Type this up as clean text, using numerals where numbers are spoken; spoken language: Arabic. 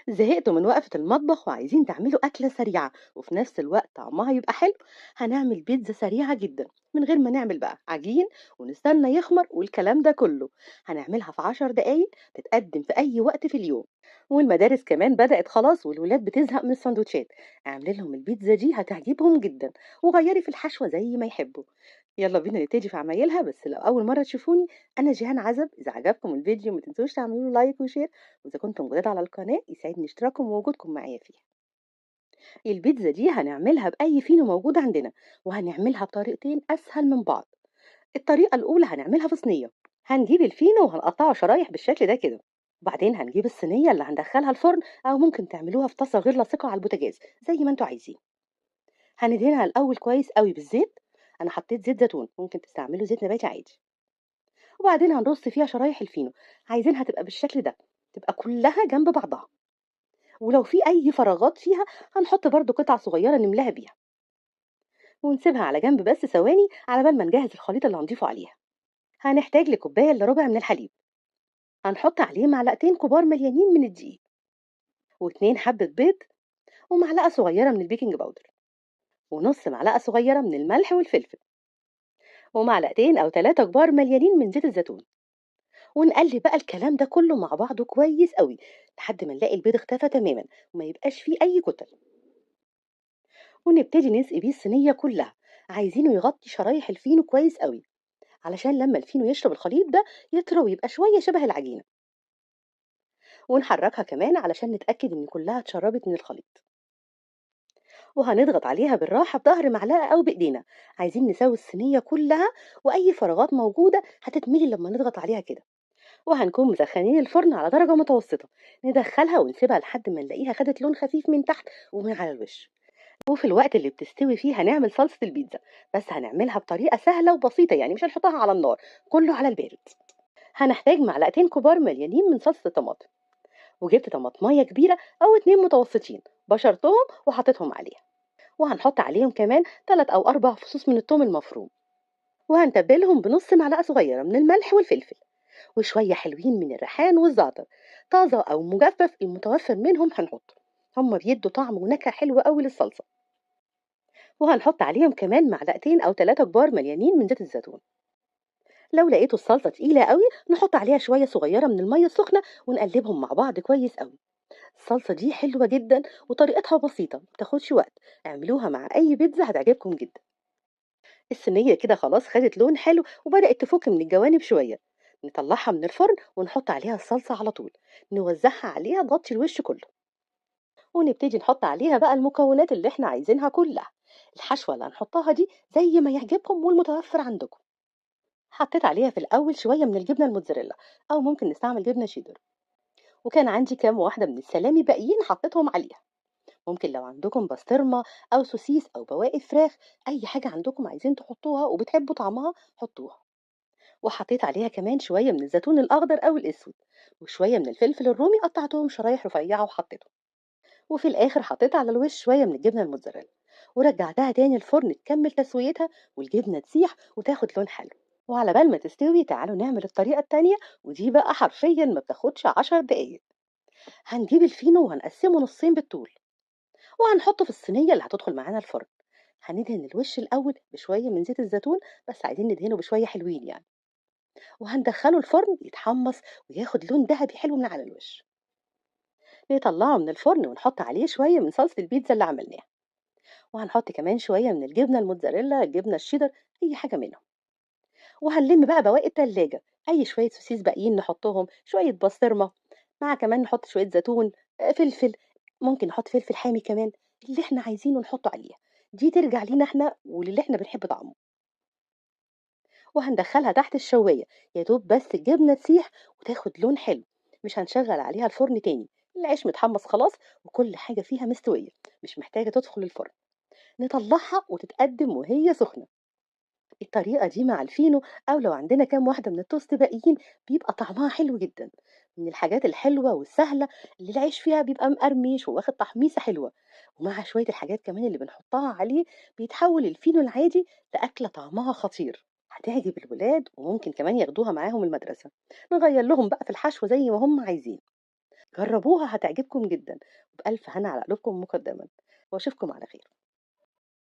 زهقتوا من وقفة المطبخ وعايزين تعملوا أكلة سريعة وفي نفس الوقت طعمها يبقى حلو؟ هنعمل بيتزا سريعة جدا من غير ما نعمل بقى عجين ونستنى يخمر والكلام ده كله. هنعملها في 10 دقايق، تتقدم في أي وقت في اليوم. والمدارس كمان بدأت خلاص والولاد بتزهق من السندوتشات. اعملي لهم البيتزا دي هتعجبهم جدا، وغيري في الحشوة زي ما يحبوا. يلا بينا نبتدي في عمايلها، بس لو أول مرة تشوفوني أنا جيهان عزب. إذا عجبكم الفيديو ما تنسوش تعملوا له لايك وشير، وإذا كنتم جداد على القناة يسعدني اشتراككم ووجودكم معايا فيها. البيتزا دي هنعملها بأي فينو موجود عندنا، وهنعملها بطريقتين أسهل من بعض. الطريقة الأولى هنعملها في صينية. هنجيب الفينو وهنقطعه شرايح بالشكل ده كده. وبعدين هنجيب الصينية اللي هندخلها الفرن، أو ممكن تعملوها في طاسة غير لاصقة على البوتاجاز زي ما انتوا عايزين. هندهنها الأول كويس قوي بالزيت. أنا حطيت زيت زيتون، ممكن تستعملوا زيت نباتي عادي. وبعدين هنرص فيها شرايح الفينو. عايزينها تبقى بالشكل ده، تبقى كلها جنب بعضها. ولو في أي فراغات فيها هنحط برضو قطع صغيرة نملاها بيها، ونسيبها على جنب بس ثواني على بال ما نجهز الخليط اللي هنضيفه عليها. هنحتاج لكوباية إلا ربع من الحليب. هنحط عليه معلقتين كبار مليانين من الدقيق، واتنين حبة بيض، ومعلقة صغيرة من البيكنج باودر، ونص معلقة صغيرة من الملح والفلفل، ومعلقتين أو 3 كبار مليانين من زيت الزيتون. ونقلب بقى الكلام ده كله مع بعضه كويس قوي لحد ما نلاقي البيض اختفى تماما وما يبقاش فيه أي كتل. ونبتدي نسقي بيه الصينية كلها. عايزينه يغطي شرايح الفينو كويس قوي، علشان لما الفينو يشرب الخليط ده يطرى ويبقى شوية شبه العجينة. ونحركها كمان علشان نتأكد إن كلها اتشربت من الخليط. وهنضغط عليها بالراحة بظهر معلقة أو بإيدينا. عايزين نسوي الصينية كلها، وأي فراغات موجودة هتتملي لما نضغط عليها كده. وهنكون مسخنين الفرن على درجة متوسطة. ندخلها ونسيبها لحد ما نلاقيها خدت لون خفيف من تحت ومن على الوش. وفي الوقت اللي بتستوي فيه هنعمل صلصة البيتزا، بس هنعملها بطريقة سهلة وبسيطة، يعني مش هنحطها على النار، كله على البارد. هنحتاج معلقتين كبار مليانين من صلصة الطماطم. وجبت طماطمية كبيرة أو اتنين متوسطين، بشرتهم وحطيتهم عليها. وهنحط عليهم كمان 3 أو 4 فصوص من الثوم المفروم. وهنتبلهم بنص معلقة صغيرة من الملح والفلفل، وشوية حلوين من الريحان والزعتر، طازة أو مجفف المتوفر منهم هنحطه. هما بيدوا طعم ونكهة حلوة قوي للصلصة. وهنحط عليهم كمان معلقتين أو 3 كبار مليانين من زيت الزيتون. لو لقيتوا الصلصة تقيلة قوي نحط عليها شوية صغيرة من المية السخنة ونقلبهم مع بعض كويس قوي. الصلصة دي حلوة جدا وطريقتها بسيطة متاخدش وقت. اعملوها مع أي بيتزا هتعجبكم جدا. الصينية كده خلاص خدت لون حلو وبدأت تفك من الجوانب شوية. نطلعها من الفرن ونحط عليها الصلصة على طول. نوزعها عليها تغطي الوش كله. ونبتدي نحط عليها بقى المكونات اللي احنا عايزينها كلها. الحشوة اللي هنحطها دي زي ما يعجبكم والمتوفر عندكم. حطيت عليها في الأول شوية من الجبنة الموتزاريلا، أو ممكن نستعمل جبنة شيدر. وكان عندي كام واحدة من السلامي باقيين حطيتهم عليها. ممكن لو عندكم بسطرمة أو سوسيس أو بواقي فراخ، أي حاجة عندكم عايزين تحطوها وبتحبوا طعمها حطوها. وحطيت عليها كمان شوية من الزيتون الأخضر أو الأسود، وشوية من الفلفل الرومي قطعتهم شرايح رفيعة وحطيتهم. وفي الآخر حطيت على الوش شوية من الجبنة الموتزاريلا. ورجعتها تاني الفرن تكمل تسويتها والجبنة تسيح وتاخد لون حلو. وعلى بال ما تستوي تعالوا نعمل الطريقة التانية، ودي بقى حرفيا ما بتاخدش 10 دقايق. هنجيب الفينو وهنقسمه نصين بالطول، وهنحطه في الصينية اللي هتدخل معانا الفرن. هندهن الوش الأول بشوية من زيت الزيتون، بس عايزين ندهنه بشوية حلوين يعني. وهندخله الفرن يتحمص وياخد لون ذهبي حلو من على الوش. نطلعه من الفرن ونحط عليه شوية من صلصة البيتزا اللي عملناها. وهنحط كمان شوية من الجبنة الموتزاريلا، الجبنة الشيدر، أي حاجة منهم. وهنلم بقى بواقي التلاجة، أي شوية سوسيس باقيين نحطهم، شوية بسطرمة، مع كمان نحط شوية زيتون، فلفل. ممكن نحط فلفل حامي كمان، اللي احنا عايزينه نحطه عليها. دي ترجع لينا احنا وللي احنا بنحب طعمه. وهندخلها تحت الشواية، يا دوب بس الجبنة تسيح وتاخد لون حلو. مش هنشغل عليها الفرن تاني. العيش متحمص خلاص وكل حاجة فيها مستوية، مش محتاجة تدخل الفرن. نطلعها وتتقدم وهي سخنة. الطريقة دي مع الفينو، أو لو عندنا كام واحدة من التوست باقيين، بيبقى طعمها حلو جدا. من الحاجات الحلوة والسهلة اللي العيش فيها بيبقى مقرمش وواخد تحميصة حلوة. ومع شوية الحاجات كمان اللي بنحطها عليه بيتحول الفينو العادي لأكلة طعمها خطير. هتعجب الولاد وممكن كمان ياخدوها معاهم المدرسة. نغير لهم بقى في الحشو زي ما هم عايزين. جربوها هتعجبكم جدًا، وبألف هنا على قلوبكم مقدمًا، وأشوفكم على خير.